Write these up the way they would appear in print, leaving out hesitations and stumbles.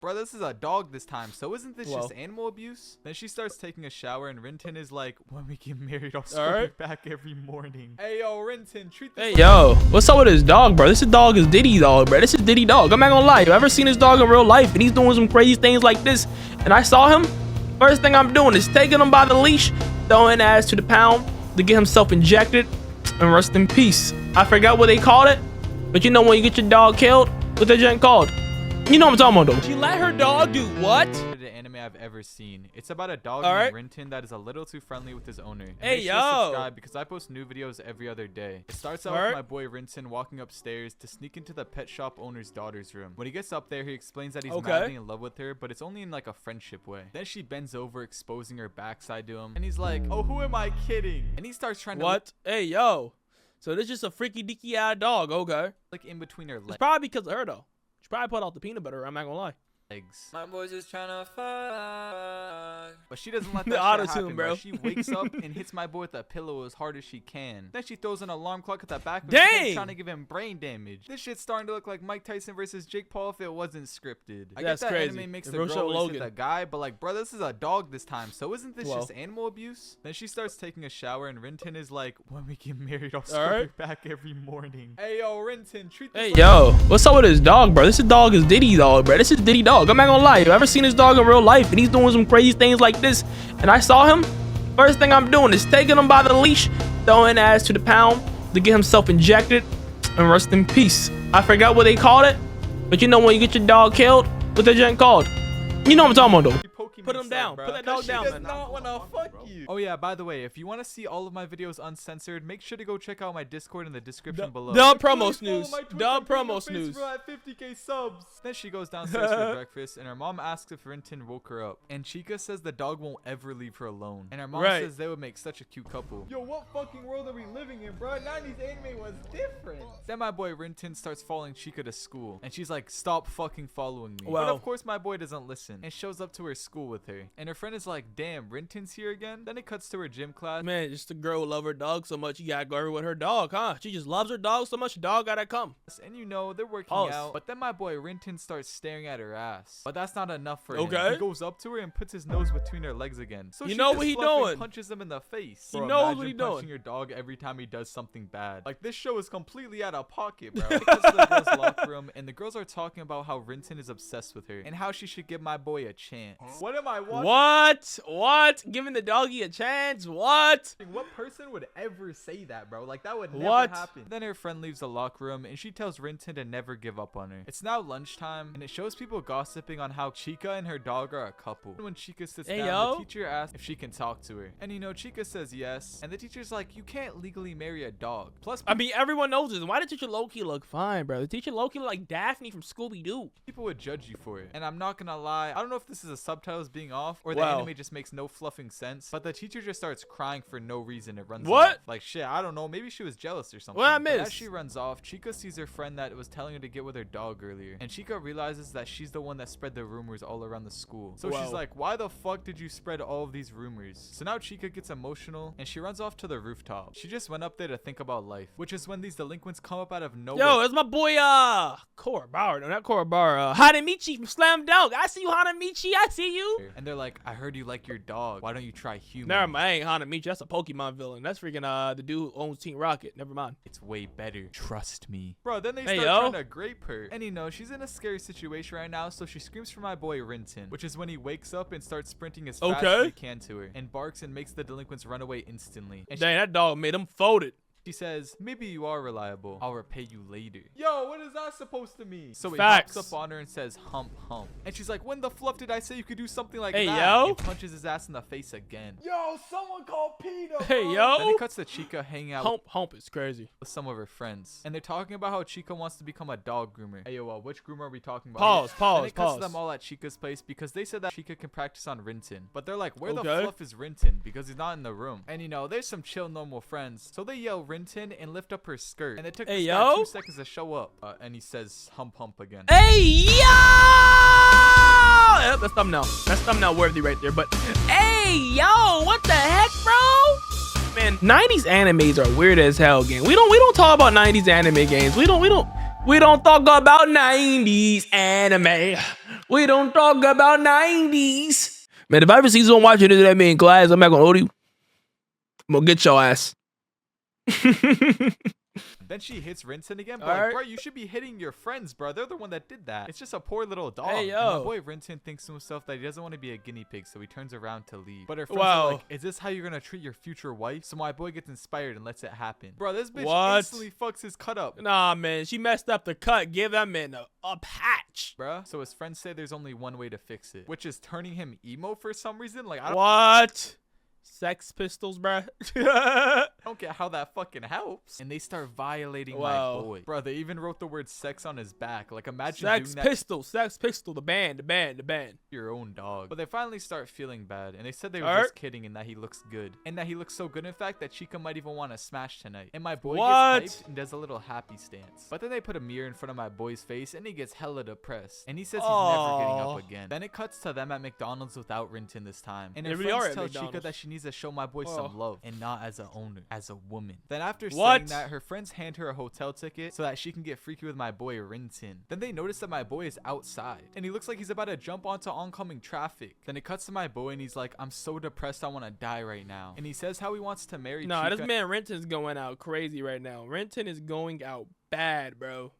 bro, this is a dog this time, so isn't this just animal abuse? Then she starts taking a shower, and Rintin is like, when we get married, I'll scrub it back every morning. Hey, yo, Rintin, treat this. Hey, yo, what's up with this dog, bro? This dog is Diddy dog, bro. This is Diddy dog. I'm not gonna lie. You ever seen this dog in real life and he's doing some crazy things like this, and I saw him, first thing I'm doing is taking him by the leash, throwing ass to the pound to get himself injected, and rest in peace. I forgot what they called it, but you know when you get your dog killed, what that junk called? You know what I'm talking about, though. She let her dog do what? The anime I've ever seen. It's about a dog named Rintin that is a little too friendly with his owner. And hey, make sure to subscribe because I post new videos every other day. It starts out with my boy Rintin walking upstairs to sneak into the pet shop owner's daughter's room. When he gets up there, he explains that he's madly in love with her, but it's only in like a friendship way. Then she bends over, exposing her backside to him, and he's like, "Oh, who am I kidding?" And he starts trying to Hey, yo. So this is just a freaky deaky eye dog, okay? Like in between her legs. It's probably because of her though. She probably put out the peanut butter. I'm not gonna lie. My boy's just trying to fuck. But she doesn't let that shit happen, bro. She wakes up and hits my boy with a pillow as hard as she can. Then she throws an alarm clock at the back of his head, trying to give him brain damage. This shit's starting to look like Mike Tyson versus Jake Paul if it wasn't scripted. I guess that crazy. Anime makes the girl hit the guy, but like, bro, this is a dog this time, so isn't this just animal abuse? Then she starts taking a shower, and Rintin is like, when we get married, I'll scrub it back every morning. Hey, yo, Rintin, treat this. Hey, yo, what's up with this dog, bro? This dog is Diddy dog, bro. This is Diddy dog. I'm not gonna lie. You ever seen this dog in real life and he's doing some crazy things like this, and I saw him, first thing I'm doing is taking him by the leash, throwing ass to the pound to get himself injected, and rest in peace. I forgot what they called it, but you know when you get your dog killed, what that junk called? You know what I'm talking about, though. Put him down. Put that dog down, man. Not wanna fuck you. Oh yeah, by the way, if you want to see all of my videos uncensored, make sure to go check out my Discord in the description below. Dub promo snooze. Dub promo snooze. 50K subs. Then she goes downstairs for breakfast, and her mom asks if Rintin woke her up. And Chica says the dog won't ever leave her alone. And her mom says they would make such a cute couple. Yo, what fucking world are we living in, bro? 90s anime was different. Then my boy Rintin starts following Chica to school, and she's like, "Stop fucking following me." But of course my boy doesn't listen, and shows up to her school with her. And her friend is like, "Damn, Rintin's here again?" Then it cuts to her gym class. Man, just a girl love her dog so much, you gotta go everywhere with her dog, huh? She just loves her dog so much, the dog gotta come. And you know, they're working out. But then my boy Rintin starts staring at her ass. But that's not enough for him. He goes up to her and puts his nose between her legs again. So you know what he doing? Punches him in the face. He knows what he doing. Punching your dog every time he does something bad. Like, this show is completely out of pocket, bro. It goes to the girls' locker room, and the girls are talking about how Rintin is obsessed with her and how she should give my boy a chance. What am I watching? What? Giving the doggy a chance? What? What person would ever say that, bro? Like, that would never happen. Then her friend leaves the locker room, and she tells Rintin to never give up on her. It's now lunchtime, and it shows people gossiping on how Chica and her dog are a couple. When Chica sits down, the teacher asks if she can talk to her. And you know, Chica says yes, and the teacher's like, "You can't legally marry a dog." Plus, I mean, everyone knows this. Why did teacher Loki look fine, bro? The teacher Loki look like Daphne from Scooby-Doo. People would judge you for it. And I'm not gonna lie, I don't know if this is the subtitles being off or the anime just makes no fluffing sense, but the teacher just starts crying for no reason. It runs off. Like, shit, I don't know, maybe she was jealous or something. But as she runs off, Chica sees her friend that was telling her to get with her dog earlier, and Chica realizes that she's the one that spread the rumors all around the school. So she's like, "Why the fuck did you spread all of these rumors?" So now Chica gets emotional, and she runs off to the rooftop. She just went up there to think about life, which is when these delinquents come up out of nowhere. Yo, it's my boy Korobara. No, not Korobara. Hanamichi from Slam Dunk. I see you, Hanamichi. I see you. And they're like, "I heard you like your dog. Why don't you try human?" Never mind, I ain't Hanamichi. That's a Pokemon villain. That's freaking the dude who owns Team Rocket. Never mind. It's way better. Trust me. Bro, then they start trying to grape her. And you know, she's in a scary situation right now, so she screams for my boy Rintin, which is when he wakes up and starts sprinting as fast as he can to her, and barks and makes the delinquents run away instantly. And dang, that dog made him folded. She says, "Maybe you are reliable. I'll repay you later." Yo, what is that supposed to mean? So he hops up on her and says, "Hump, hump." And she's like, "When the fluff did I say you could do something like that?" And punches his ass in the face again. Yo, someone call Peter. Hey, yo. Then it cuts to Chica hanging out. Hump is crazy. With some of her friends. And they're talking about how Chica wants to become a dog groomer. Hey, yo, which groomer are we talking about? Pause. And it cuts to them all at Chica's place because they said that Chica can practice on Rintin. But they're like, where the fluff is Rintin? Because he's not in the room. And you know, there's some chill normal friends. So they yell Rintin and lift up her skirt, and it took this guy 2 seconds to show up, and he says hump hump again. Hey yo, that's thumbnail. That's thumbnail worthy right there. But hey yo, what the heck, bro? Man, 90s animes are weird as hell, gang. We don't talk about 90s anime games. We don't talk about 90s anime. We don't talk about 90s. Man, if I ever see someone watching this at me in class, I'm not gonna hold you. I'm gonna get your ass. Then she hits Rinson again, but like, bro, you should be hitting your friends, bro. They're the one that did that. It's just a poor little dog. Hey, yo. And my boy Rinson thinks to himself that he doesn't want to be a guinea pig, so he turns around to leave. But her friends are like, is this how you're gonna treat your future wife? So my boy gets inspired and lets it happen. Bro, this bitch instantly fucks his cut up. Nah, man, she messed up the cut. Give that man a patch. Bro, so his friends say there's only one way to fix it, which is turning him emo for some reason. Like, I don't What? Sex Pistols, bruh. I don't get how that fucking helps. And they start violating my boy. Bro, they even wrote the word sex on his back. Like, imagine Sex doing that. Sex Pistol, the band. Your own dog. But they finally start feeling bad. And they said they were just kidding and that he looks good. And that he looks so good, in fact, that Chica might even want to smash tonight. And my boy gets hyped and does a little happy stance. But then they put a mirror in front of my boy's face and he gets hella depressed. And he says he's never getting up again. Then it cuts to them at McDonald's without Rinton this time. And her friends tell Chica that she needs to show my boy some love and not as a owner, as a woman. Then after saying that, her friends hand her a hotel ticket so that she can get freaky with my boy Rinton. Then they notice that my boy is outside and he looks like he's about to jump onto oncoming traffic. Then it cuts to my boy and he's like, I'm so depressed, I want to die right now. And he says how he wants to marry Chica. This man Rinton's going out crazy right now. Rinton is going out bad, bro.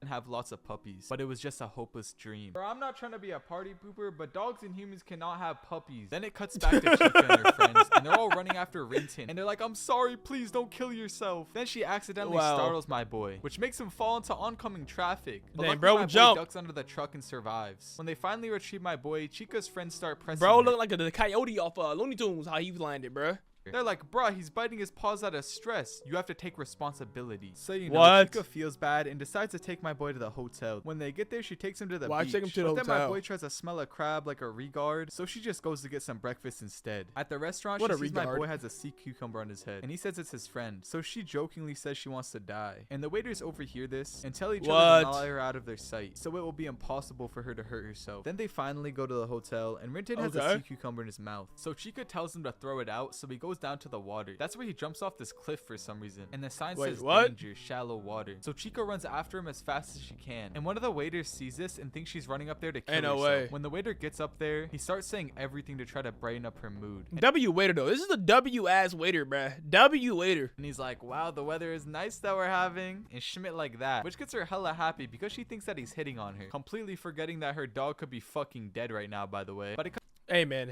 And have lots of puppies, but it was just a hopeless dream. Bro, I'm not trying to be a party pooper, but dogs and humans cannot have puppies. Then it cuts back to Chica and her friends, and they're all running after Rinton, and they're like, I'm sorry, please don't kill yourself. Then she accidentally startles my boy, which makes him fall into oncoming traffic. But luckily, my boy ducks under the truck and survives. When they finally retrieve my boy, Chica's friends start pressing Bro, look like the coyote off Looney Tunes, how he landed, bro. They're like, bruh, he's biting his paws out of stress. You have to take responsibility. So, you know, Chica feels bad and decides to take my boy to the hotel. When they get there, she takes him to the beach. Take him to the hotel? Then my boy tries to smell a crab like a regard, so she just goes to get some breakfast instead. At the restaurant, she sees my boy has a sea cucumber on his head, and he says it's his friend. So she jokingly says she wants to die. And the waiters overhear this and tell each other to not let her out of their sight, so it will be impossible for her to hurt herself. Then they finally go to the hotel, and Rinton has a sea cucumber in his mouth. So Chica tells him to throw it out, so he goes down to the water. That's where he jumps off this cliff for some reason. And the sign says danger, shallow water. So Chica runs after him as fast as she can. And one of the waiters sees this and thinks she's running up there to kill herself. When the waiter gets up there, he starts saying everything to try to brighten up her mood. W waiter though. This is a W ass waiter, bruh. W waiter. And he's like, wow, the weather is nice that we're having. And Schmidt like that. Which gets her hella happy because she thinks that he's hitting on her. Completely forgetting that her dog could be fucking dead right now, by the way. But it Hey man.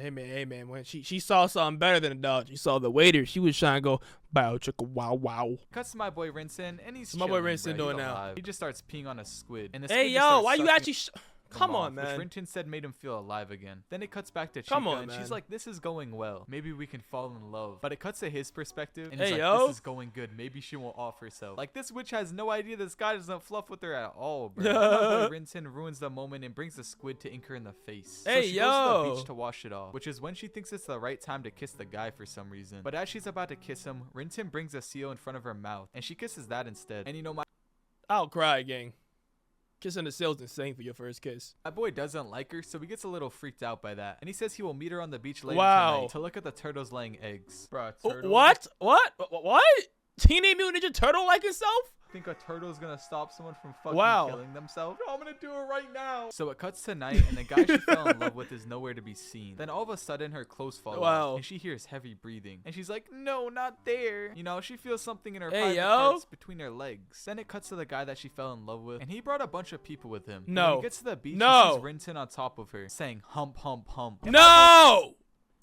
When she saw something better than a dog, she saw the waiter. She was trying to go bow chicka wow wow. Cuts to my boy Rinson, and he's my boy Rinson doing now. He just starts peeing on a squid. And the hey yo, why you actually? Come on, man. Which Rinton said made him feel alive again. Then it cuts back to Chica, and she's like, this is going well. Maybe we can fall in love. But it cuts to his perspective, and he's like, this is going good. Maybe she won't off herself. Like, this witch has no idea this guy doesn't fluff with her at all, bro. My boy Rinton ruins the moment and brings the squid to ink her in the face. So she goes to the beach to wash it off, which is when she thinks it's the right time to kiss the guy for some reason. But as she's about to kiss him, Rinton brings a seal in front of her mouth, and she kisses that instead. And you know, I'll cry, gang. Kissing the sail's insane for your first kiss. My boy doesn't like her, so he gets a little freaked out by that. And he says he will meet her on the beach later tonight to look at the turtles laying eggs. Bro, what? Teenage Mutant Ninja Turtle like himself? Think a turtle's gonna stop someone from fucking killing themselves? No, I'm gonna do it right now. So it cuts to night, and the guy she fell in love with is nowhere to be seen. Then all of a sudden, her clothes fall off, and she hears heavy breathing. And she's like, no, not there. You know, she feels something in her private parts between her legs. Then it cuts to the guy that she fell in love with, and he brought a bunch of people with him. When he gets to the beach, he sees Rinton on top of her, saying hump, hump, hump. No!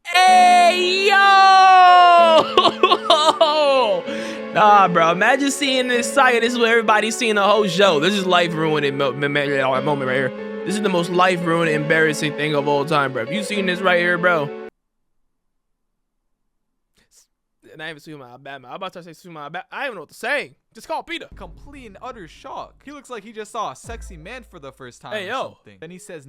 Hey, yo! Nah, bro. Imagine seeing this sight. This is what everybody's seeing the whole show. This is life ruining moment right here. This is the most life ruining, embarrassing thing of all time, bro. If you seen this right here, bro. And I haven't seen my Batman. I'm about to say seen my Batman. I don't even know what to say. Just call Peter. Complete and utter shock. He looks like he just saw a sexy man for the first time. Hey, yo. Something. Then he says,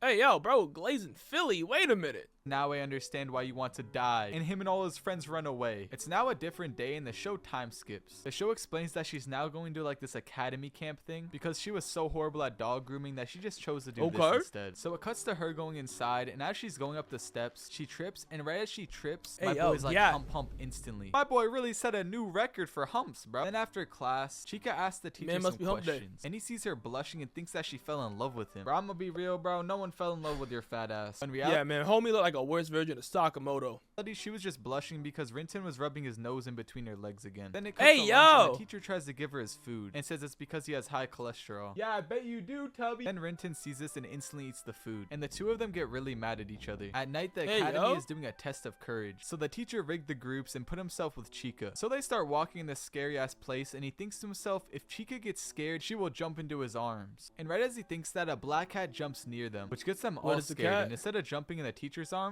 hey, yo, bro. Glazing Philly. Wait a minute. Now I understand why you want to die. And him and all his friends run away. It's now a different day and the show time skips. The show explains that she's now going to like this academy camp thing because she was so horrible at dog grooming that she just chose to do this instead. So it cuts to her going inside, and as she's going up the steps, she trips, and right as she trips, my boy's like hump instantly. My boy really set a new record for humps, bro. Then after class, Chica asks the teacher some questions, and he sees her blushing and thinks that she fell in love with him. Bro, I'm gonna be real, bro. No one fell in love with your fat ass. In reality, yeah, man, homie looked like a worse version of Sakamoto. She was just blushing because Rinton was rubbing his nose in between her legs again. Then it cuts to lunch, and the teacher tries to give her his food and says it's because he has high cholesterol. Yeah, I bet you do, Tubby. Then Rinton sees this and instantly eats the food, and the two of them get really mad at each other. At night, the academy is doing a test of courage, so the teacher rigged the groups and put himself with Chica. So they start walking in this scary ass place, and he thinks to himself, if Chica gets scared, she will jump into his arms. And right as he thinks that, a black cat jumps near them, which gets them all scared. And instead of jumping in the teacher's arms,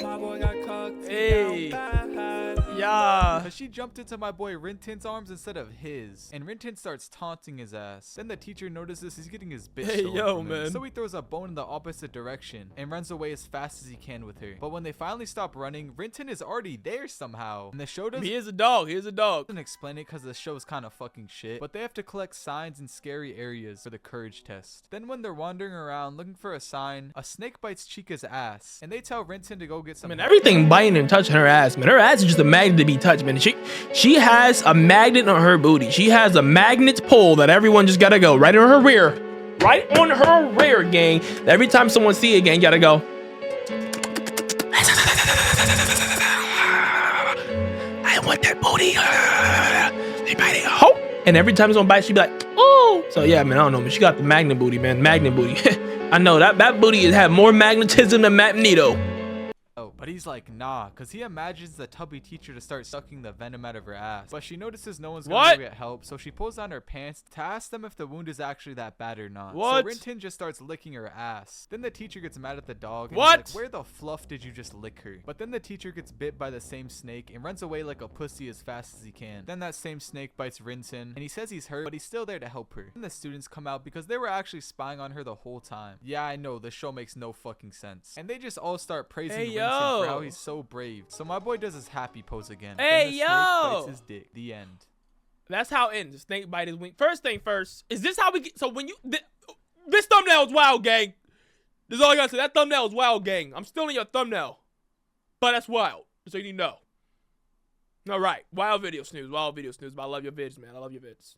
my boy got cocked. Yeah, but she jumped into my boy Rinton's arms instead of his, and Rinton starts taunting his ass. Then the teacher notices he's getting his bitch stolen from him. So he throws a bone in the opposite direction and runs away as fast as he can with her. But when they finally stop running, Rinton is already there somehow. And the show doesn't— he is a dog. He is a dog. Doesn't explain it because the show is kind of fucking shit. But they have to collect signs in scary areas for the courage test. Then when they're wandering around looking for a sign, a snake bites Chica's ass, and they tell Rinton to go get some. Man, everything biting and touching her ass, man. Her ass is just a magnet to be touched, man. She has a magnet on her booty. She has a magnet pole that everyone just gotta go right on her rear. Right on her rear, gang. Every time someone see it, gang, gotta go. I want that booty. They bite it. Ho! And every time someone bites, she be like, oh. So yeah, man, I don't know, man. She got the magnet booty, man. Magnet booty. I know that booty has more magnetism than Magneto. But he's like, nah, because he imagines the tubby teacher to start sucking the venom out of her ass. But she notices no one's going to get help, so she pulls down her pants to ask them if the wound is actually that bad or not. So Rinton just starts licking her ass. Then the teacher gets mad at the dog. And he's like, where the fluff did you just lick her? But then the teacher gets bit by the same snake and runs away like a pussy as fast as he can. Then that same snake bites Rinton, and he says he's hurt, but he's still there to help her. And the students come out because they were actually spying on her the whole time. Yeah, I know, the show makes no fucking sense. And they just all start praising Rinton for how he's so brave. So my boy does his happy pose again. Hey, yo! Snake bites his dick. The end. That's how it ends. The snake bite his wing. First thing first. Is this how we get? So when you this thumbnail is wild, gang. This is all I gotta say. That thumbnail is wild, gang. I'm still in your thumbnail, but that's wild. So you know. All right, wild video snooze. Wild video snooze. But I love your vids, man. I love your vids.